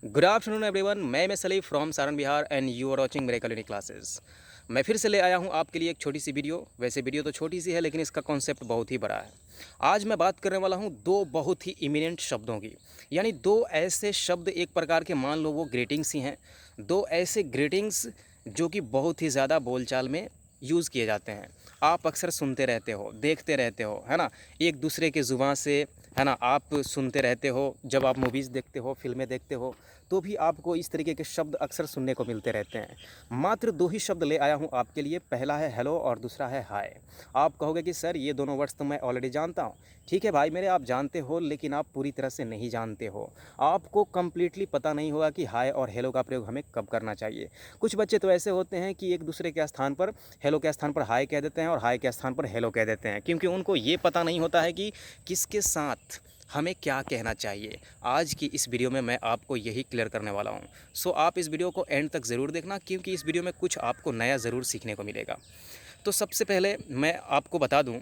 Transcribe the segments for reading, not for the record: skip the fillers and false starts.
Good afternoon everyone. मैं M S Ali from Saran Bihar and you are watching मेरे colony classes. मैं फिर से ले आया हूँ आपके लिए एक छोटी सी वीडियो। वैसे वीडियो तो छोटी सी है लेकिन इसका कॉन्सेप्ट बहुत ही बड़ा है। आज मैं बात करने वाला हूँ दो बहुत ही इमिनेंट शब्दों की, यानी दो ऐसे शब्द, एक प्रकार के मान लो वो ग्रीटिंग्स ही हैं। दो ऐसे ग्रीटिंग्स जो कि बहुत ही ज़्यादा बोलचाल में यूज़ किए जाते हैं। आप अक्सर सुनते रहते हो, देखते रहते हो, है ना, एक दूसरे के ज़ुबान से, है ना, आप सुनते रहते हो। जब आप मूवीज़ देखते हो, फिल्में देखते हो, तो भी आपको इस तरीके के शब्द अक्सर सुनने को मिलते रहते हैं। मात्र दो ही शब्द ले आया हूँ आपके लिए। पहला है हेलो और दूसरा है हाय। आप कहोगे कि सर ये दोनों वर्ड्स तो मैं ऑलरेडी जानता हूँ। ठीक है भाई मेरे, आप जानते हो लेकिन आप पूरी तरह से नहीं जानते हो। आपको कम्प्लीटली पता नहीं होगा कि हाय और हेलो का प्रयोग हमें कब करना चाहिए। कुछ बच्चे तो ऐसे होते हैं कि एक दूसरे के स्थान पर, हेलो के स्थान पर हाय कह देते हैं और हाय के स्थान पर हेलो कह देते हैं, क्योंकि उनको ये पता नहीं होता है कि किसके साथ हमें क्या कहना चाहिए। आज की इस वीडियो में मैं आपको यही क्लियर करने वाला हूँ। सो आप इस वीडियो को एंड तक ज़रूर देखना, क्योंकि इस वीडियो में कुछ आपको नया ज़रूर सीखने को मिलेगा। तो सबसे पहले मैं आपको बता दूं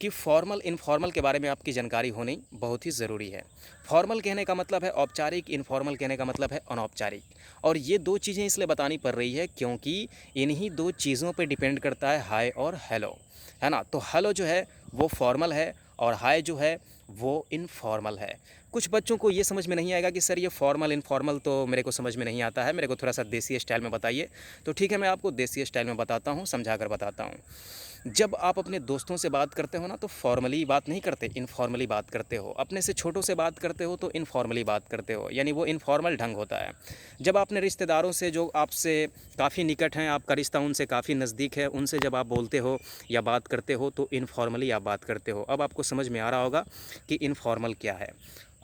कि फॉर्मल इनफॉर्मल के बारे में आपकी जानकारी होनी बहुत ही ज़रूरी है। फॉर्मल कहने का मतलब है औपचारिक, इनफॉर्मल कहने का मतलब है अनौपचारिक। और ये दो चीज़ें इसलिए बतानी पड़ रही है क्योंकि इन्हीं दो चीज़ों पे डिपेंड करता है हाय और हेलो, है ना। तो हेलो जो है वो फॉर्मल है और हाय जो है वो इनफॉर्मल है। कुछ बच्चों को ये समझ में नहीं आएगा कि सर ये फॉर्मल इनफॉर्मल तो मेरे को समझ में नहीं आता है, मेरे को थोड़ा सा देसी स्टाइल में बताइए। तो ठीक है, मैं आपको देसी स्टाइल में बताता हूँ, समझा कर बताता हूँ। जब आप अपने दोस्तों से बात करते हो ना, तो फॉर्मली बात नहीं करते, इनफॉर्मली बात करते हो। अपने से छोटों से बात करते हो तो इनफॉर्मली बात करते हो, यानी वो इनफॉर्मल ढंग होता है। जब अपने रिश्तेदारों से जो आपसे काफ़ी निकट हैं, आपका रिश्ता उनसे काफ़ी नज़दीक है, उनसे जब आप बोलते हो या बात करते हो तो इनफॉर्मली आप बात करते हो। अब आपको समझ में आ रहा होगा कि इनफॉर्मल क्या है।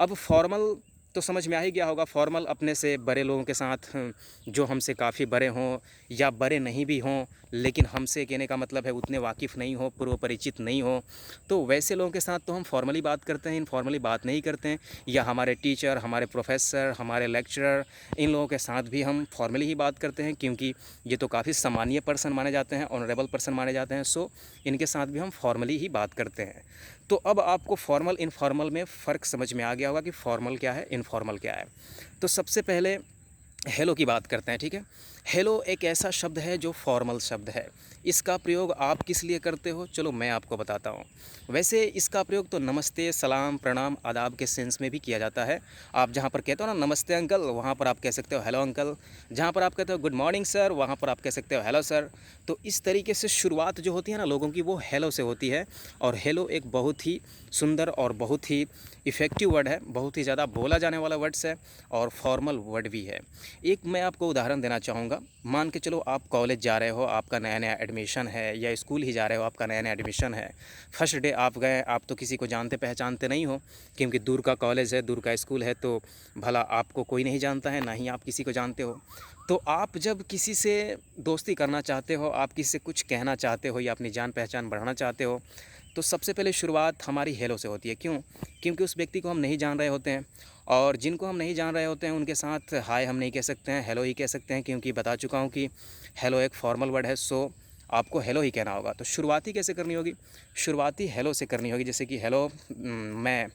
अब फॉर्मल तो समझ में आ ही गया होगा। फॉर्मल अपने से बड़े लोगों के साथ, जो हमसे काफ़ी बड़े हों या बड़े नहीं भी हों, लेकिन हमसे कहने का मतलब है उतने वाकिफ़ नहीं हो, पूर्व परिचित नहीं हो, तो वैसे लोगों के साथ तो हम फॉर्मली बात करते हैं, इनफॉर्मली बात नहीं करते हैं। या हमारे टीचर, हमारे प्रोफेसर, हमारे लेक्चरर, इन लोगों के साथ भी हम फॉर्मली ही बात करते हैं, क्योंकि ये तो काफ़ी सम्मानीय पर्सन माने जाते हैं, ऑनरेबल पर्सन माने जाते हैं। सो इनके साथ भी हम फॉर्मली ही बात करते हैं। तो अब आपको फॉर्मल इनफॉर्मल में फ़र्क समझ में आ गया होगा कि फॉर्मल क्या है, इनफॉर्मल क्या है। तो सबसे पहले हेलो की बात करते हैं, ठीक है। हेलो एक ऐसा शब्द है जो फॉर्मल शब्द है। इसका प्रयोग आप किस लिए करते हो, चलो मैं आपको बताता हूँ। वैसे इसका प्रयोग तो नमस्ते, सलाम, प्रणाम, आदाब के सेंस में भी किया जाता है। आप जहाँ पर कहते हो ना नमस्ते अंकल, वहाँ पर आप कह सकते हो हेलो अंकल। जहाँ पर आप कहते हो गुड मॉर्निंग सर, वहाँ पर आप कह सकते हो हेलो सर। तो इस तरीके से शुरुआत जो होती है ना लोगों की, वो हेलो से होती है। और हेलो एक बहुत ही सुंदर और बहुत ही इफ़ेक्टिव वर्ड है, बहुत ही ज़्यादा बोला जाने वाला वर्ड्स है और फॉर्मल वर्ड भी है। एक मैं आपको उदाहरण देना चाहूँगा। मान के चलो आप कॉलेज जा रहे हो, आपका नया नया एडमिशन है, या स्कूल ही जा रहे हो, आपका नया नया एडमिशन है। फर्स्ट डे आप गए, आप तो किसी को जानते पहचानते नहीं हो, क्योंकि दूर का कॉलेज है, दूर का स्कूल है, तो भला आपको कोई नहीं जानता है, ना ही आप किसी को जानते हो। तो आप जब किसी से दोस्ती करना चाहते हो, आप किसी से कुछ कहना चाहते हो या अपनी जान पहचान बढ़ाना चाहते हो, तो सबसे पहले शुरुआत हमारी हेलो से होती है। क्यों? क्योंकि उस व्यक्ति को हम नहीं जान रहे होते हैं, और जिनको हम नहीं जान रहे होते हैं उनके साथ हाय हम नहीं कह सकते हैं, हेलो ही कह सकते हैं, क्योंकि बता चुका हूँ कि हेलो एक फॉर्मल वर्ड है। सो आपको हेलो ही कहना होगा। तो शुरुआती कैसे करनी होगी? शुरुआती हेलो से करनी होगी, जैसे कि हेलो, मैं,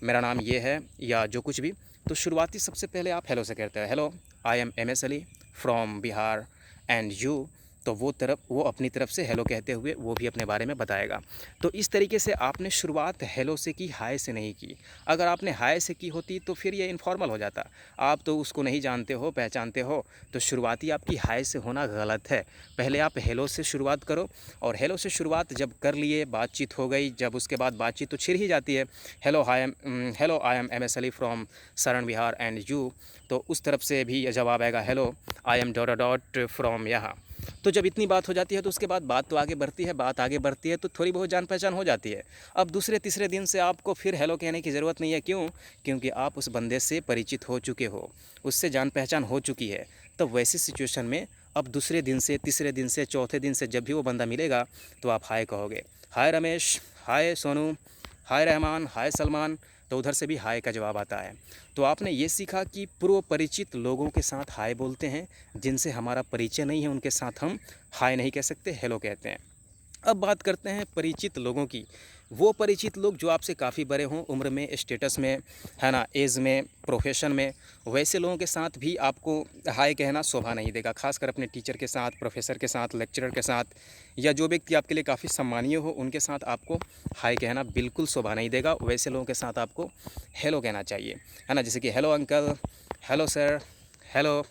मेरा नाम ये है, या जो कुछ भी। तो शुरुआती सबसे पहले आप हेलो से कहते हैं, hello I am M S Ali from Bihar and you. तो वो अपनी तरफ से हेलो कहते हुए वो भी अपने बारे में बताएगा। तो इस तरीके से आपने शुरुआत हेलो से की, हाय से नहीं की। अगर आपने हाय से की होती तो फिर ये इनफॉर्मल हो जाता। आप तो उसको नहीं जानते हो, पहचानते हो, तो शुरुआती आपकी हाय से होना गलत है। पहले आप हेलो से शुरुआत करो, और हेलो से शुरुआत जब कर लिए, बातचीत हो गई, जब उसके बाद बातचीत तो छिड़ ही जाती है। Hello I am M S Ali from Saran Bihar and you. तो उस तरफ से भी जवाब आएगा, hello I am dot dot from यहाँ। तो जब इतनी बात हो जाती है तो उसके बाद बात तो आगे बढ़ती है, बात आगे बढ़ती है तो थोड़ी बहुत जान पहचान हो जाती है। अब दूसरे तीसरे दिन से आपको फिर हेलो कहने की ज़रूरत नहीं है। क्यों? क्योंकि आप उस बंदे से परिचित हो चुके हो, उससे जान पहचान हो चुकी है। तो वैसी सिचुएशन में अब दूसरे दिन से, तीसरे दिन से, चौथे दिन से जब भी वो बंदा मिलेगा तो आप हाय कहोगे। हाय रमेश, हाय सोनू, हाय रहमान, हाय सलमान। तो उधर से भी हाय का जवाब आता है। तो आपने ये सीखा कि पूर्व परिचित लोगों के साथ हाय बोलते हैं, जिनसे हमारा परिचय नहीं है उनके साथ हम हाय नहीं कह सकते, हेलो कहते हैं। अब बात करते हैं परिचित लोगों की। वो परिचित लोग जो आपसे काफ़ी बड़े हों उम्र में, स्टेटस में, है ना, एज में, प्रोफेशन में, वैसे लोगों के साथ भी आपको हाय कहना शोभा नहीं देगा। खासकर अपने टीचर के साथ, प्रोफेसर के साथ, लेक्चरर के साथ, या जो व्यक्ति आपके लिए काफ़ी सम्मानीय हो उनके साथ आपको हाय कहना बिल्कुल शोभा नहीं देगा। वैसे लोगों के साथ आपको हेलो कहना चाहिए, है ना। जैसे कि hello uncle, hello sir, hello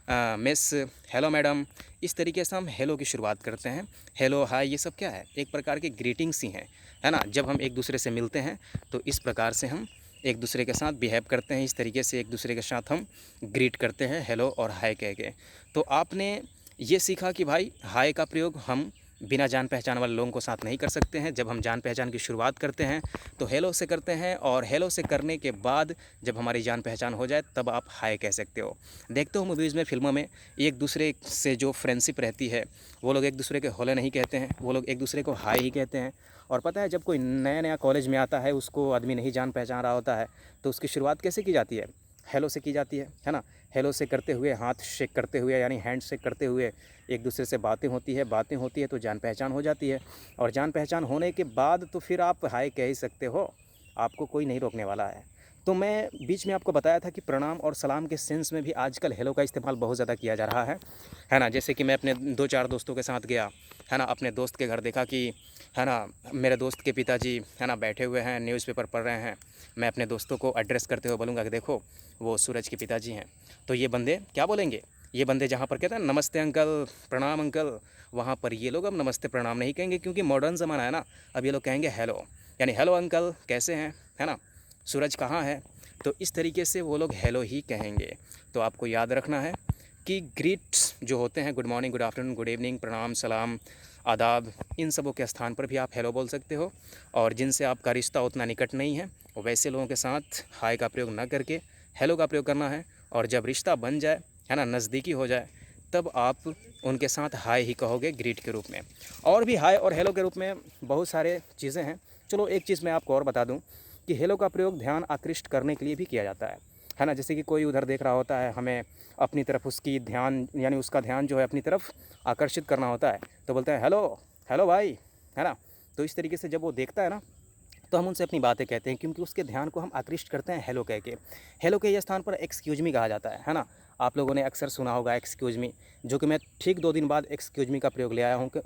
miss, hello madam. इस तरीके से हम हेलो की शुरुआत करते हैं। हेलो, हाय, ये सब क्या है? एक प्रकार के ग्रीटिंग्स ही हैं, है ना। जब हम एक दूसरे से मिलते हैं तो इस प्रकार से हम एक दूसरे के साथ बिहेव करते हैं, इस तरीके से एक दूसरे के साथ हम ग्रीट करते हैं हेलो और हाय कह के। तो आपने ये सीखा कि भाई हाय का प्रयोग हम बिना जान पहचान वाले लोगों को साथ नहीं कर सकते हैं। जब हम जान पहचान की शुरुआत करते हैं तो हेलो से करते हैं, और हेलो से करने के बाद जब हमारी जान पहचान हो जाए तब आप हाय कह सकते हो। देखते हो मूवीज़ में, फिल्मों में, एक दूसरे से जो फ्रेंडशिप रहती है वो लोग एक दूसरे के होले नहीं कहते हैं, वो लोग एक दूसरे को हाय ही कहते हैं। और पता है, जब कोई नया नया कॉलेज में आता है, उसको आदमी नहीं जान पहचान रहा होता है, तो उसकी शुरुआत कैसे की जाती है? हेलो से की जाती है ना। हेलो से करते हुए, हाथ शेक करते हुए, यानी हैंड शेक करते हुए एक दूसरे से बातें होती है तो जान पहचान हो जाती है। और जान पहचान होने के बाद तो फिर आप हाय कह ही सकते हो, आपको कोई नहीं रोकने वाला है। तो मैं बीच में आपको बताया था कि प्रणाम और सलाम के सेंस में भी आजकल हेलो का इस्तेमाल बहुत ज़्यादा किया जा रहा है ना। जैसे कि मैं अपने 2-4 दोस्तों के साथ गया, है ना, अपने दोस्त के घर, देखा कि, है ना, मेरे दोस्त के पिताजी, है ना, बैठे हुए हैं, न्यूज़पेपर पढ़ रहे हैं। मैं अपने दोस्तों को एड्रेस करते हुए बोलूँगा कि देखो वो सूरज के पिताजी हैं। तो ये बंदे क्या बोलेंगे? ये बंदे जहाँ पर कहते हैं नमस्ते अंकल, प्रणाम अंकल, वहाँ पर ये लोग अब नमस्ते प्रणाम नहीं कहेंगे, क्योंकि मॉडर्न ज़माना है ना। अब ये लोग कहेंगे हेलो, यानी हेलो अंकल, कैसे हैं, है ना, सूरज कहाँ है। तो इस तरीके से वो लोग हेलो ही कहेंगे। तो आपको याद रखना है कि ग्रीट्स जो होते हैं, good morning, good afternoon, good evening, प्रणाम, सलाम, आदाब, इन सबों के स्थान पर भी आप हेलो बोल सकते हो। और जिनसे आपका रिश्ता उतना निकट नहीं है, वैसे लोगों के साथ हाय का प्रयोग ना करके हेलो का प्रयोग करना है। और जब रिश्ता बन जाए, है ना, नज़दीकी हो जाए, तब आप उनके साथ हाय ही कहोगे ग्रीट के रूप में। और भी हाय और हेलो के रूप में बहुत सारे चीज़ें हैं। चलो एक चीज़ मैं आपको और बता दूं कि हेलो का प्रयोग ध्यान आकृष्ट करने के लिए भी किया जाता है ना। जैसे कि कोई उधर देख रहा होता है, हमें अपनी तरफ उसकी ध्यान, यानी उसका ध्यान जो है अपनी तरफ आकर्षित करना होता है, तो बोलते हैं हेलो, हेलो भाई, है ना। तो इस तरीके से जब वो देखता है ना, तो हम उनसे अपनी बातें कहते हैं, क्योंकि उसके ध्यान को हम आकृष्ट करते हैं हेलो कह के। हेलो के ये स्थान पर एक्सक्यूज मी कहा जाता है ना। आप लोगों ने अक्सर सुना होगा एक्सक्यूज मी, जो कि मैं ठीक 2 दिन बाद एक्सक्यूज मी का प्रयोग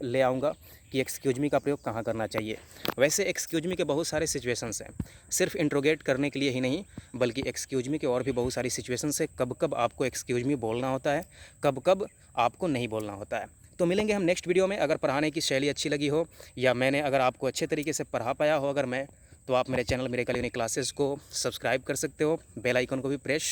ले आऊँगा कि एक्सक्यूज मी का प्रयोग कहाँ करना चाहिए। वैसे एक्सक्यूज मी के बहुत सारे सिचुएशंस हैं, सिर्फ इंट्रोगेट करने के लिए ही नहीं, बल्कि एक्सक्यूज मी के और भी बहुत सारी सिचुएशंस है। कब कब आपको एक्सक्यूज मी बोलना होता है, कब कब आपको नहीं बोलना होता है। तो मिलेंगे हम नेक्स्ट वीडियो में। अगर पढ़ाने की शैली अच्छी लगी हो, या मैंने अगर आपको अच्छे तरीके से पढ़ा पाया हो अगर मैं, तो आप मेरे चैनल मिरेकल यूनिक क्लासेस को सब्सक्राइब कर सकते हो। बेल आइकन को भी प्रेस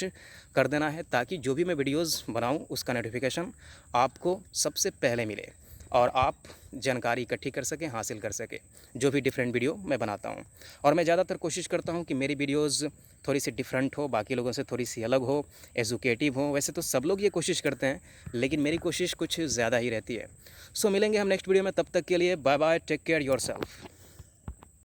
कर देना है, ताकि जो भी मैं वीडियोस बनाऊं उसका नोटिफिकेशन आपको सबसे पहले मिले और आप जानकारी इकट्ठी कर सकें, हासिल कर सकें, जो भी डिफरेंट वीडियो मैं बनाता हूं। और मैं ज़्यादातर कोशिश करता हूं कि मेरी वीडियोज़ थोड़ी सी डिफरेंट हो, बाकी लोगों से थोड़ी सी अलग हो, एजुकेटिव हो। वैसे तो सब लोग ये कोशिश करते हैं, लेकिन मेरी कोशिश कुछ ज़्यादा ही रहती है। सो मिलेंगे हम नेक्स्ट वीडियो में, तब तक के लिए bye bye, take care yourself.